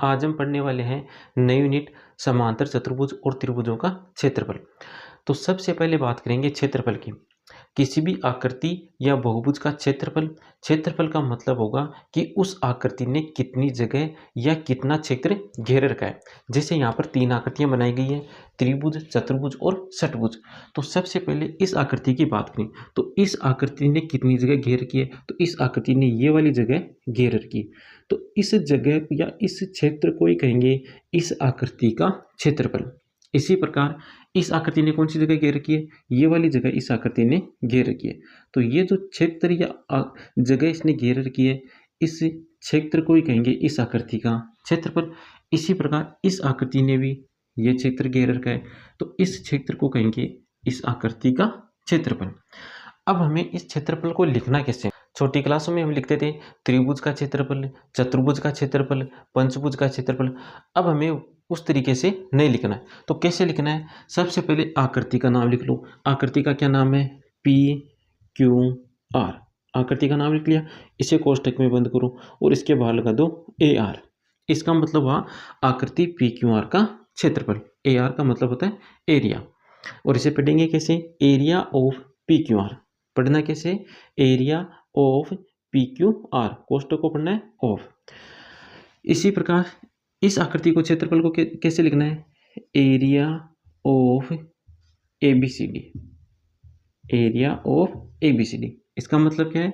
आज हम पढ़ने वाले हैं नई यूनिट समांतर चतुर्भुज और त्रिभुजों का क्षेत्रफल। तो सबसे पहले बात करेंगे क्षेत्रफल की। किसी भी आकृति या बहुभुज का क्षेत्रफल का मतलब होगा कि उस आकृति ने कितनी जगह या कितना क्षेत्र घेर रखा है। जैसे यहाँ पर 3 आकृतियां बनाई गई हैं, त्रिभुज, चतुर्भुज और षटभुज। तो सबसे पहले इस आकृति की बात करें तो इस आकृति ने कितनी जगह घेर रखी है, तो इस आकृति ने ये वाली जगह घेर रखी है। तो इस जगह या इस क्षेत्र को ही कहेंगे इस आकृति का क्षेत्रफल। इसी प्रकार इस आकृति ने कौन सी जगह घेर रखी है, ये वाली जगह इस आकृति ने घेर रखी है। तो ये जो क्षेत्र या जगह इसने घेर रखी है, इस क्षेत्र को ही कहेंगे इस आकृति का क्षेत्रफल। इसी प्रकार इस आकृति ने भी ये क्षेत्र घेर रखा है, तो इस क्षेत्र को कहेंगे इस आकृति का क्षेत्रफल। अब हमें इस क्षेत्रफल को लिखना कैसे? छोटी क्लासों में हम लिखते थे त्रिभुज का क्षेत्रफल, चतुर्भुज का क्षेत्रफल, पंचभुज का क्षेत्रफल। अब हमें उस तरीके से नहीं लिखना है। तो कैसे लिखना है? सबसे पहले आकृति का नाम लिख लो। आकृति का क्या नाम है? P Q are. आकृति का नाम लिख लिया, इसे कोष्टक में बंद करो और इसके बाहर लगा दो ए आर। इसका मतलब हुआ आकृति पी क्यू आर का क्षेत्रफल। ए आर का मतलब होता है एरिया। और इसे पढ़ेंगे कैसे? Area of P Q R. पढ़ना कैसे? Area of P Q R. कोष्टक को पढ़ना है ऑफ। इसी प्रकार इस आकृति को क्षेत्रफल को कैसे लिखना है? Area of A B C D. Area of A B C D, इसका मतलब क्या है?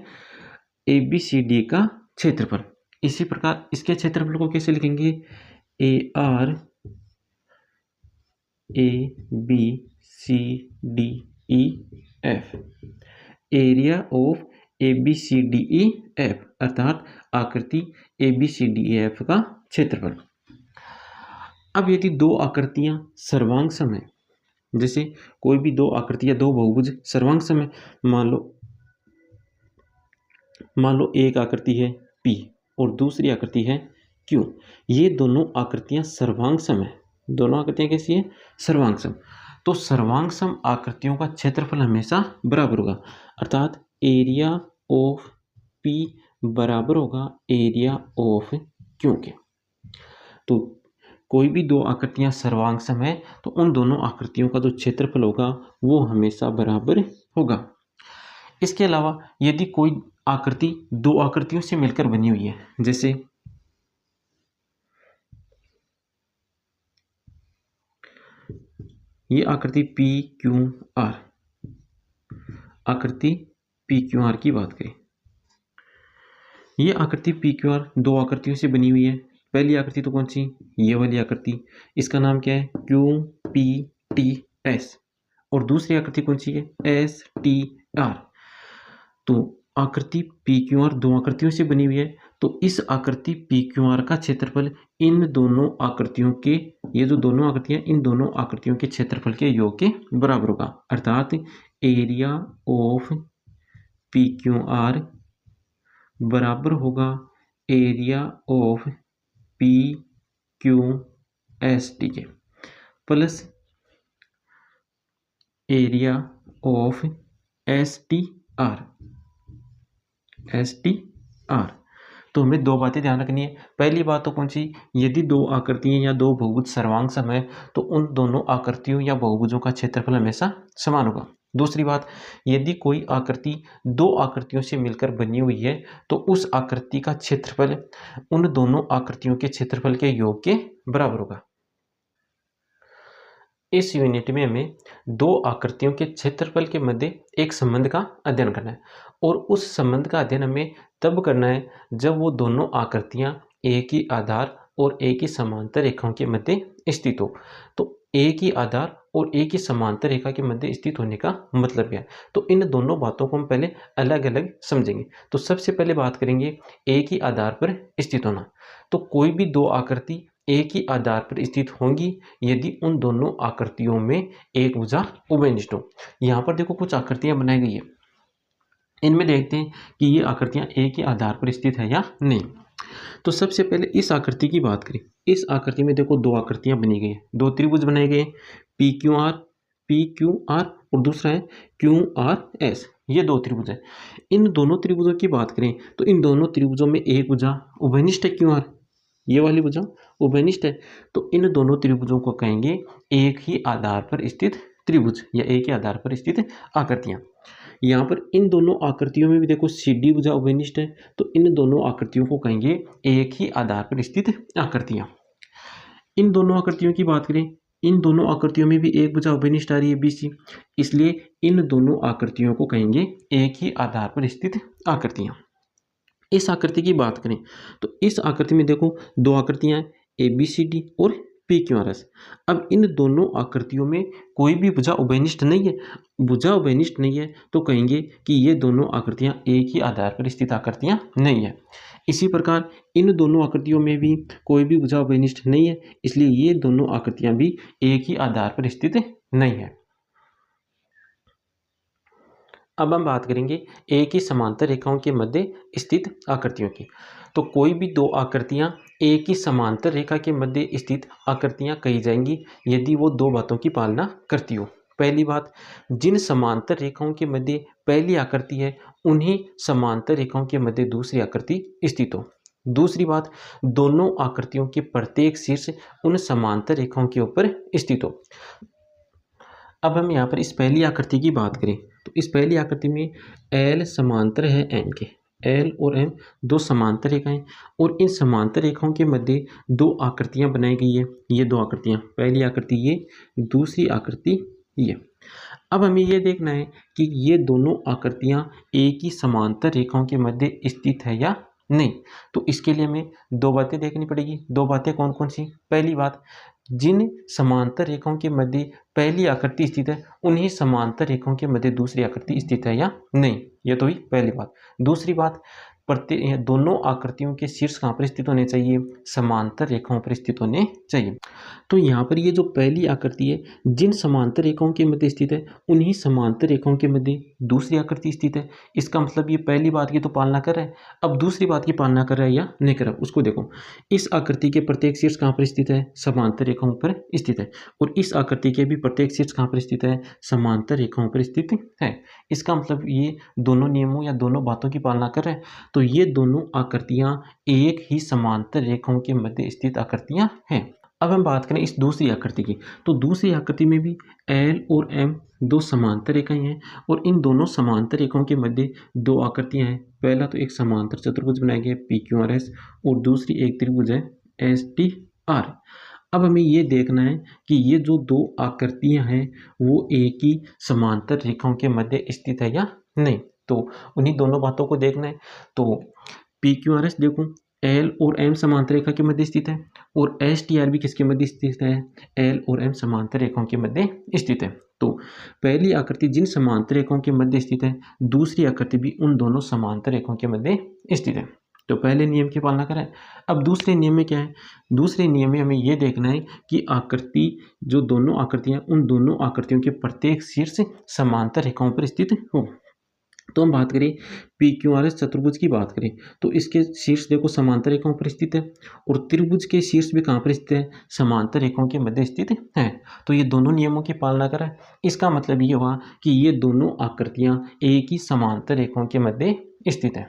ए बी सी डी का क्षेत्रफल। इसी प्रकार इसके क्षेत्रफल को कैसे लिखेंगे? A R A B C D E F. Area of A B C D E F अर्थात आकृति A B C D E F का क्षेत्रफल। अब यदि दो आकृतियां सर्वांग सम है, जैसे कोई भी दो आकृतियां, दो बहुभुज सर्वांग सम है, मान लो एक आकृति है P और दूसरी आकृति है Q। ये दोनों आकृतियां सर्वांग सम है। दोनों आकृतियां कैसी है? सर्वांग सम। तो सर्वांग सम आकृतियों का क्षेत्रफल हमेशा बराबर होगा, अर्थात एरिया ऑफ P बराबर होगा एरिया ऑफ Q के। तो कोई भी दो आकृतियां सर्वांग सम है तो उन दोनों आकृतियों का जो क्षेत्रफल होगा वो हमेशा बराबर होगा। इसके अलावा यदि कोई आकृति दो आकृतियों से मिलकर बनी हुई है, जैसे ये आकृति पी क्यू आर, आकृति पी क्यू आर की बात करें, ये आकृति पी क्यू आर दो आकृतियों से बनी हुई है। पहली आकृति तो कौन सी? ये वाली आकृति, इसका नाम क्या है? Q P T S. और दूसरी आकृति कौन सी है? S T R. तो आकृति पी क्यू आर दो आकृतियों से बनी हुई है, तो इस आकृति पी क्यू आर का क्षेत्रफल इन दोनों आकृतियों के, ये जो दोनों आकृतियां, इन दोनों आकृतियों के क्षेत्रफल के योग के बराबर होगा, अर्थात area of P Q R बराबर होगा area of P Q S T के plus area of S T R. तो हमें दो बातें ध्यान रखनी है। पहली बात तो कौन सी? यदि दो आकृतियां या दो बहुभुज सर्वांग सम है तो उन दोनों आकृतियों या बहुभुजों का क्षेत्रफल हमेशा समान होगा। दूसरी बात, यदि कोई आकृति दो आकृतियों से मिलकर बनी हुई है तो उस आकृति का क्षेत्रफल उन दोनों आकृतियों के क्षेत्रफल के योग के बराबर होगा। इस यूनिट में हमें दो आकृतियों के क्षेत्रफल के मध्य एक संबंध का अध्ययन करना है, और उस संबंध का अध्ययन हमें तब करना है जब वो दोनों आकृतियां एक ही आधार और एक ही समांतर रेखाओं के मध्य स्थित हो। तो एक ही आधार और एक ही समांतर रेखा के मध्य स्थित होने का मतलब क्या है? तो इन दोनों बातों को हम पहले अलग अलग समझेंगे। तो सबसे पहले बात करेंगे एक ही आधार पर स्थित होना। तो कोई भी दो आकृति एक ही आधार पर स्थित होंगी यदि उन दोनों आकृतियों में एक भुजा उभयनिष्ठ हो। यहाँ पर देखो कुछ आकृतियां बनाई गई है, इनमें देखते हैं कि ये आकृतियां एक ही आधार पर स्थित है या नहीं। तो सबसे पहले इस आकृति की बात करें। इस आकृति में देखो दो आकृतियां बनी गई हैं, दो त्रिभुज बनाए गए, पी क्यू आर और दूसरा है क्यू आर एस। ये दो त्रिभुज हैं। इन दोनों त्रिभुजों की बात करें तो इन दोनों त्रिभुजों में एक भुजा उभयनिष्ठ है क्यू आर, ये वाली भुजा उभयनिष्ठ है। तो इन दोनों त्रिभुजों को कहेंगे एक ही आधार पर स्थित त्रिभुज या एक ही आधार पर स्थित आकृतियां। यहाँ पर इन दोनों आकृतियों में भी देखो सीडी भुजा उभयनिष्ठ है, तो इन दोनों आकृतियों को कहेंगे एक ही आधार पर स्थित आकृतियां। इन दोनों आकृतियों की बात करें, इन दोनों आकृतियों में भी एक भुजा उभयनिष्ठ आ रही है BC, इसलिए इन दोनों आकृतियों को कहेंगे एक ही आधार पर स्थित आकृतियां। इस आकृति की बात करें तो इस आकृति में देखो दो आकृतियां हैं ABCD और PQRS। अब इन दोनों आकृतियों में कोई भी भुजा उभयनिष्ठ नहीं है। भुजा उभयनिष्ठ नहीं है तो कहेंगे कि ये दोनों आकृतियां एक ही आधार पर स्थित आकृतियां नहीं है। इसी प्रकार इन दोनों आकृतियों में भी कोई भी भुजा उभयनिष्ठ नहीं है, इसलिए ये दोनों आकृतियां भी एक ही आधार पर स्थित नहीं है। अब हम बात करेंगे एक ही समांतर रेखाओं के मध्य स्थित आकृतियों की। तो कोई भी दो आकृतियां एक ही समांतर रेखा के मध्य स्थित आकृतियां कही जाएंगी यदि वो दो बातों की पालना करती हो। पहली बात, जिन समांतर रेखाओं के मध्य पहली आकृति है उन्हीं समांतर रेखाओं के मध्य दूसरी आकृति स्थित हो। दूसरी बात, दोनों आकृतियों के प्रत्येक शीर्ष उन समांतर रेखाओं के ऊपर स्थित हो। अब हम यहाँ पर इस पहली आकृति की बात करें तो इस पहली आकृति में L समांतर है M के, L और M दो समांतर रेखाएं और इन समांतर रेखाओं के मध्य दो आकृतियां बनाई गई है। ये दो आकृतियां, पहली आकृति ये, दूसरी आकृति ये। अब हमें ये देखना है कि ये दोनों आकृतियां एक ही समांतर रेखाओं के मध्य स्थित है या नहीं। तो इसके लिए हमें दो बातें देखनी पड़ेगी। दो बातें कौन कौन सी? पहली बात, जिन समांतर रेखाओं के मध्य पहली आकृति स्थित है उन्हीं समांतर रेखाओं के मध्य दूसरी आकृति स्थित है या नहीं। यह तो हुई पहली बात। दूसरी बात, दोनों आकृतियों के शीर्ष कहाँ पर स्थित होने चाहिए? समांतर रेखाओं पर स्थित होने चाहिए। तो यहाँ पर ये जो पहली आकृति है, जिन समांतर रेखाओं के मध्य स्थित है उन्हीं समांतर रेखाओं के मध्य दूसरी आकृति स्थित है। इसका मतलब ये पहली बात की तो पालना कर रहा है। अब दूसरी बात की पालना कर रहा है या नहीं कर रहा, उसको देखो। इस आकृति के प्रत्येक शीर्ष कहाँ पर स्थित है? समांतर रेखाओं पर स्थित है। और इस आकृति के भी प्रत्येक शीर्ष कहाँ पर स्थित है? समांतर रेखाओं पर स्थित है। इसका मतलब ये दोनों नियमों या दोनों बातों की पालना कर रहा है। तो ये दोनों आकृतियां एक ही समांतर रेखाओं के मध्य स्थित आकृतियां हैं। अब हम बात करें इस दूसरी आकृति की, तो दूसरी आकृति में भी L और M दो समांतर रेखाएं हैं और इन दोनों समांतर रेखाओं के मध्य दो आकृतियां हैं। पहला तो एक समांतर चतुर्भुज बनाया गया PQRS और दूसरी एक त्रिभुज है STR। अब हमें ये देखना है कि ये जो दो आकृतियां हैं वो एक ही समांतर रेखाओं के मध्य स्थित है या नहीं। तो उन्हीं दोनों बातों को देखना है। तो PQRS देखो, L और M समांतर रेखा के मध्य स्थित है और STR भी किसके मध्य स्थित है? L और M समांतर रेखाओं के मध्य स्थित है। तो पहली आकृति जिन समांतर रेखाओं के मध्य स्थित है, दूसरी आकृति भी उन दोनों समांतर रेखाओं के मध्य स्थित है। तो पहले नियम की पालना करें। अब दूसरे नियम में क्या है? दूसरे नियम में हमें यह देखना है कि आकृति, जो दोनों आकृतियां, उन दोनों आकृतियों के प्रत्येक शीर्ष समांतर रेखाओं पर स्थित हो। तो हम बात करें PQRS चतुर्भुज की बात करें तो इसके शीर्ष देखो समांतर रेखाओं पर स्थित है और त्रिभुज के शीर्ष भी कहाँ पर स्थित है? समांतर रेखाओं के मध्य स्थित है। तो ये दोनों नियमों की पालना कर रहा है। इसका मतलब ये हुआ कि ये दोनों आकृतियां एक ही समांतर रेखाओं के मध्य स्थित है।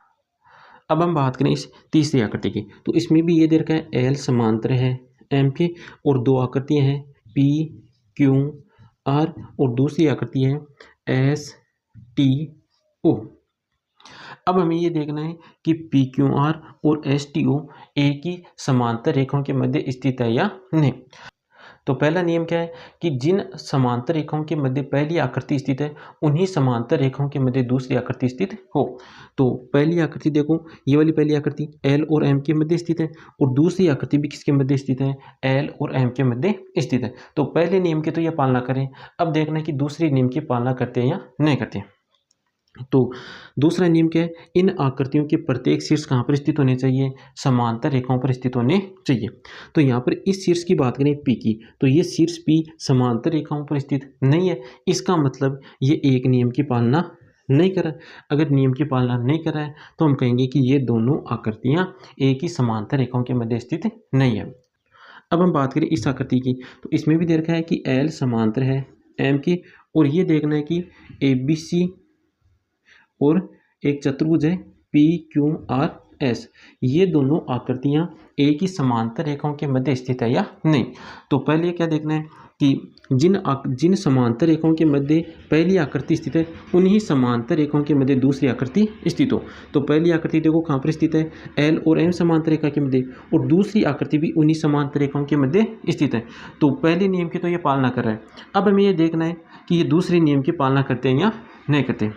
अब हम बात करें इस तीसरी आकृति की, तो इसमें भी ये दे रखा है L समांतर है M के और दो आकृतियां हैं PQR और दूसरी आकृति है STO। अब हमें ये देखना है कि PQR और STO एक ही समांतर रेखाओं के मध्य स्थित है या नहीं। तो पहला नियम क्या है कि जिन समांतर रेखाओं के मध्य पहली आकृति स्थित है उन्हीं समांतर रेखाओं के मध्य दूसरी आकृति स्थित हो। तो पहली आकृति देखो, ये वाली पहली आकृति L और M के मध्य स्थित है और दूसरी आकृति भी किसके मध्य स्थित है? L और M के मध्य स्थित है। तो पहले नियम की तो यह पालना करें। अब देखना है कि दूसरे नियम की पालना करते हैं या नहीं करते हैं। तो दूसरा नियम क्या है? इन आकृतियों के प्रत्येक शीर्ष कहाँ पर स्थित होने चाहिए? समांतर रेखाओं पर स्थित होने चाहिए। तो यहाँ पर इस शीर्ष की बात करें P की, तो ये शीर्ष P समांतर रेखाओं पर स्थित नहीं है। इसका मतलब ये एक नियम की पालना नहीं कर रहा है। अगर नियम की पालना नहीं कर रहा है तो हम कहेंगे कि ये दोनों आकृतियाँ एक ही समांतर रेखाओं के मध्य स्थित नहीं है। अब हम बात करें इस आकृति की, तो इसमें भी दे रखा है कि L समांतर है M की और ये देखना है कि ABC और एक चतुर्भुज है PQRS। एस, ये दोनों आकृतियां एक ही समांतर रेखाओं के मध्य स्थित है या नहीं। तो पहले क्या देखना है कि जिन समांतर रेखाओं के मध्य पहली आकृति स्थित है उन्हीं समांतर रेखाओं के मध्य दूसरी आकृति स्थित हो। तो पहली आकृति देखो कहाँ पर स्थित है, एल और एम समांतर रेखा के मध्य, और दूसरी आकृति भी उन्हीं समांतर रेखाओं के मध्य स्थित है। तो पहले नियम की तो ये पालना कर रहा है। अब हमें ये देखना है कि ये दूसरे नियम की पालना करते हैं या नहीं करते।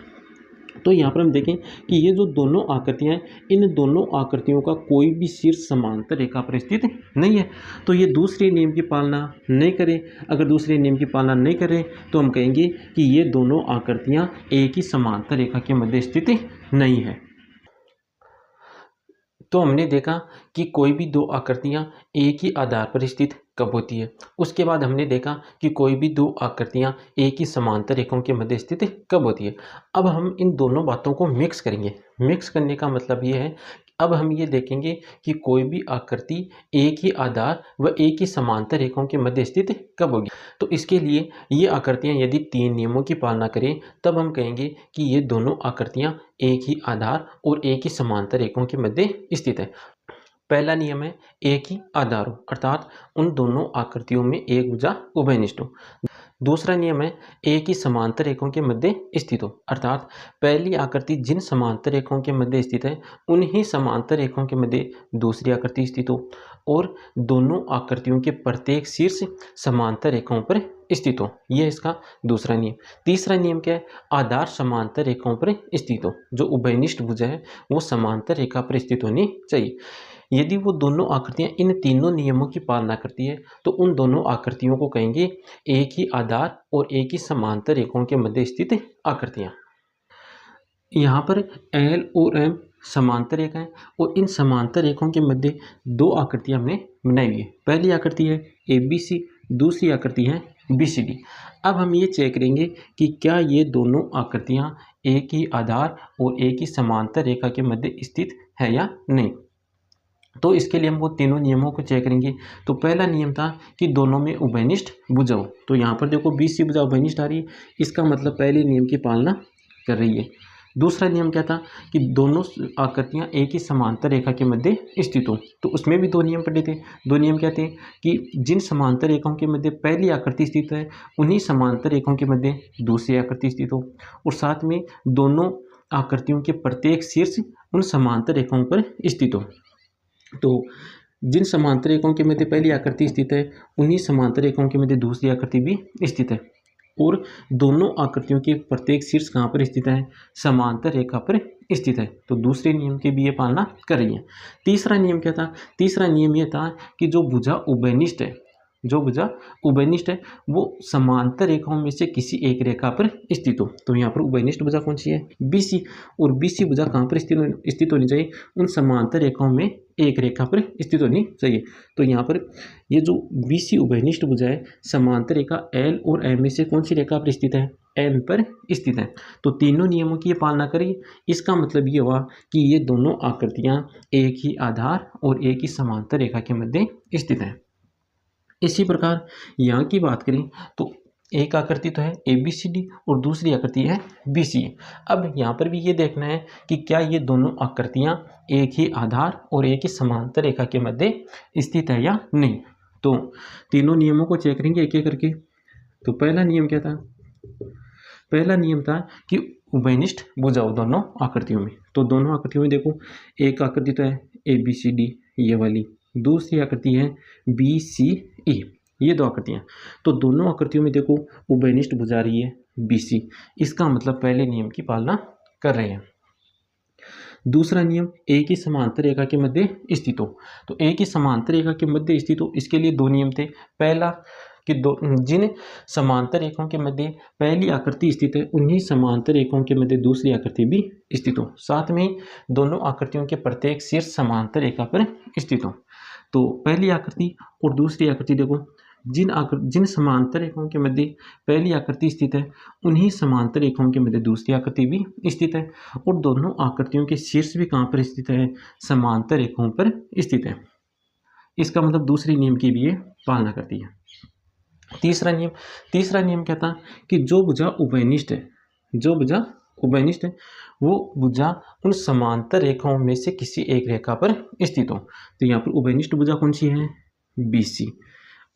तो यहाँ पर हम देखें कि ये जो दोनों आकृतियाँ हैं, इन दोनों आकृतियों का कोई भी शीर्ष समांतर रेखा पर स्थित नहीं है। तो ये दूसरे नियम की पालना नहीं करे। अगर दूसरे नियम की पालना नहीं करे तो हम कहेंगे कि ये दोनों आकृतियाँ एक ही समांतर रेखा के मध्य स्थित नहीं है। तो हमने देखा कि कोई भी दो आकृतियाँ एक ही आधार पर स्थित कब होती है। उसके बाद हमने देखा कि कोई भी दो आकृतियाँ एक ही समांतर रेखाओं के मध्य स्थित कब होती है। अब हम इन दोनों बातों को मिक्स करेंगे। मिक्स करने का मतलब ये है, अब हम ये देखेंगे कि कोई भी आकृति एक ही आधार व एक ही समांतर रेखाओं के मध्य स्थित कब होगी। तो इसके लिए ये आकृतियाँ यदि तीन नियमों की पालना करें तब हम कहेंगे कि ये दोनों आकृतियाँ एक ही आधार और एक ही समांतर रेखाओं के मध्य स्थित है। पहला नियम है एक ही आधार हो, अर्थात उन दोनों आकृतियों में एक भुजा उभयनिष्ठ हो। दूसरा नियम है एक ही समांतर रेखाओं के मध्य स्थित हो, अर्थात पहली आकृति जिन समांतर रेखाओं के मध्य स्थित है उन्हीं समांतर रेखाओं के मध्य दूसरी आकृति स्थित हो, और दोनों आकृतियों के प्रत्येक शीर्ष समांतर रेखाओं पर स्थित हो। यह इसका दूसरा नियम। तीसरा नियम क्या है, आधार समांतर रेखाओं पर स्थित हो। जो उभयनिष्ठ भुजा है वो समांतर रेखा पर स्थित होनी चाहिए। यदि वो दोनों आकृतियां इन तीनों नियमों की पालना करती है तो उन दोनों आकृतियों को कहेंगे एक ही आधार और एक ही समांतर रेखाओं के मध्य स्थित आकृतियां। यहाँ पर एल और एम समांतर रेखा है और इन समांतर रेखाओं के मध्य दो आकृतियां हमने बनाई हुई है। पहली आकृति है ए बी सी, दूसरी आकृति है बी सी डी। अब हम ये चेक करेंगे कि क्या ये दोनों आकृतियां एक ही आधार और एक ही समांतर रेखा के मध्य स्थित है या नहीं। तो इसके लिए हम वो तीनों नियमों को चेक करेंगे। तो पहला नियम था कि दोनों में उभयनिष्ठ भुजा हो। तो यहाँ पर देखो बी सी भुजा उभयनिष्ठ आ रही है, इसका मतलब पहले नियम की पालना कर रही है। दूसरा नियम क्या था कि दोनों आकृतियाँ एक ही समांतर रेखा के मध्य स्थित हो। तो उसमें भी दो नियम पढ़े थे। दो नियम क्या थे कि जिन समांतर रेखाओं के मध्य पहली आकृति स्थित है उन्हीं समांतर रेखाओं के मध्य दूसरी आकृति स्थित हो, और साथ में दोनों आकृतियों के प्रत्येक शीर्ष उन समांतर रेखाओं पर स्थित हो। तो जिन समांतर रेखाओं के मध्य पहली आकृति स्थित है उन्हीं समांतर रेखाओं के मध्य दूसरी आकृति भी स्थित है, और दोनों आकृतियों के प्रत्येक शीर्ष कहाँ पर स्थित है, समांतर रेखा पर स्थित है। तो दूसरे नियम की भी ये पालना कर रही है। तीसरा नियम क्या था, तीसरा नियम ये था कि जो भुजा उभयनिष्ठ है, जो भुजा उभयनिष्ठ है वो समांतर रेखाओं में से किसी एक रेखा पर स्थित हो। तो यहाँ पर उभयनिष्ठ भुजा कौन सी है, BC, और BC भुजा कहाँ पर स्थित होनी चाहिए, उन समांतर रेखाओं में एक रेखा पर स्थित होनी चाहिए। तो यहाँ पर ये जो BC उभयनिष्ठ भुजा है समांतर रेखा L और M में से कौन सी रेखा पर स्थित है, M पर स्थित है। तो तीनों नियमों की ये पालना करी। इसका मतलब ये हुआ कि ये दोनों आकृतियाँ एक ही आधार और एक ही समांतर रेखा के मध्य स्थित हैं। इसी प्रकार यहाँ की बात करें तो एक आकृति तो है ABCD और दूसरी आकृति है BCA। अब यहाँ पर भी ये देखना है कि क्या ये दोनों आकृतियाँ एक ही आधार और एक ही समांतर रेखा के मध्य स्थित है या नहीं। तो तीनों नियमों को चेक करेंगे एक एक करके। तो पहला नियम क्या था, पहला नियम था कि उभयनिष्ठ भुजा हो दोनों आकृतियों में। तो दोनों आकृतियों में देखो एक आकृति तो है ABCD ये वाली, दूसरी आकृति है BCE, ये दो आकृतियाँ। तो दोनों आकृतियों में देखो उभयनिष्ठ भुजा रही है BC, इसका मतलब पहले नियम की पालना कर रहे हैं। दूसरा नियम एक ही समांतर रेखा के मध्य स्थित हो। तो एक ही समांतर रेखा के मध्य स्थित हो, इसके लिए दो नियम थे। पहला कि जिन समांतर रेखाओं के मध्य पहली आकृति स्थित है उन्हीं समांतर रेखाओं के मध्य दूसरी आकृति भी स्थित हो, साथ में दोनों आकृतियों के प्रत्येक शीर्ष समांतर रेखा पर स्थित हो। तो पहली आकृति और दूसरी आकृति देखो, जिन समांतर रेखाओं के मध्य पहली आकृति स्थित है उन्हीं समांतर रेखाओं के मध्य दूसरी आकृति भी स्थित है, और दोनों आकृतियों के शीर्ष भी कहाँ पर स्थित है, समांतर रेखाओं पर स्थित है। इसका मतलब दूसरे नियम की भी ये पालना करती है। तीसरा नियम क्या था कि जो भुजा उभयनिष्ठ है, जो भुजा उभयनिष्ठ है वो भुजा उन समांतर रेखाओं में से किसी एक रेखा पर स्थित हो। तो यहाँ पर उभयनिष्ठ भुजा कौन सी है? BC।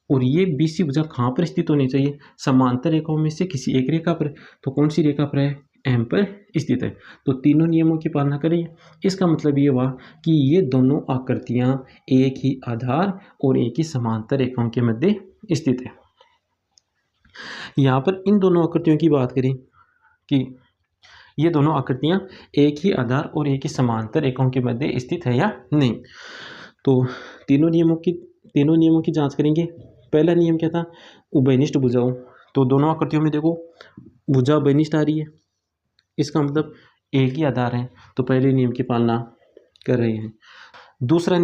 और ये BC भुजा कहाँ पर स्थित होनी चाहिए? समांतर रेखाओं में से किसी एक रेखा पर। तो कौन सी रेखा पर है? M पर स्थित है। तो तीनों नियमों की पालना करिए। इसका मतलब ये हुआ कि ये दोनों आकृतियां एक ही आधार और एक ही समांतर रेखाओं के मध्य स्थित है। यहाँ पर इन दोनों आकृतियों की बात करें कि ये दोनों आकृतियां एक ही आधार और एक ही समांतर रेखाओं के मध्य स्थित है या नहीं। तो तीनों नियमों की जांच करेंगे। पहला नियम क्या था? उभयनिष्ठ भुजाओं। तो दोनों आकृतियों में देखो भुजा उभयनिष्ठ आ रही है, इसका मतलब एक ही आधार है, तो पहले नियम की पालना कर रहे हैं। दूसरा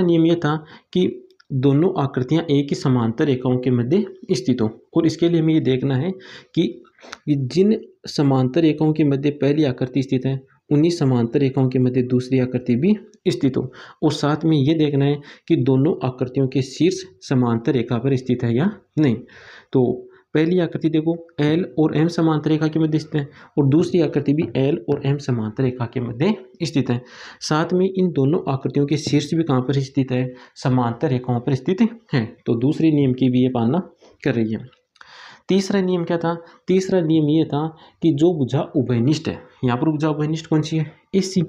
नियम यह था कि दोनों आकृतियां एक ही समांतर रेखाओं के मध्य स्थित हो। और इसके लिए हमें ये देखना है कि जिन समांतर रेखाओं के मध्य पहली आकृति स्थित है उन्हीं समांतर रेखाओं के मध्य दूसरी आकृति भी स्थित हो। और साथ में ये देखना है कि दोनों आकृतियों के शीर्ष समांतर रेखा पर स्थित है या नहीं। तो पहली आकृति देखो L और M समांतर रेखा के मध्य स्थित है और दूसरी आकृति भी L और M समांतर रेखा के मध्य स्थित है। साथ में इन दोनों आकृतियों के शीर्ष भी कहाँ पर स्थित है? समांतर रेखाओं पर स्थित है। तो दूसरे नियम की भी ये पालना कर रही है। तीसरा नियम क्या था? तीसरा नियम ये था कि जो भुजा उभयनिष्ठ है, यहाँ पर भुजा उभयनिष्ठ कौन सी है? AC।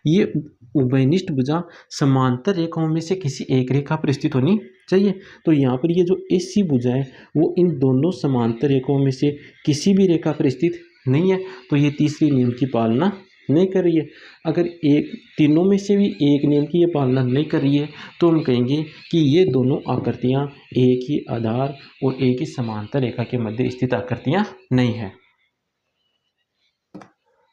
ये उभयनिष्ठ भुजा समांतर रेखाओं में से किसी एक रेखा पर स्थित होनी चाहिए। तो यहाँ पर ये जो AC भुजा है वो इन दोनों समांतर रेखाओं में से किसी भी रेखा पर स्थित नहीं है, तो ये तीसरी नियम की पालना नहीं कर रही है। अगर तीनों में से भी एक नियम की ये पालना नहीं कर रही है तो हम कहेंगे कि ये दोनों आकृतियाँ एक ही आधार और एक ही समांतर रेखा के मध्य स्थित आकृतियाँ नहीं है।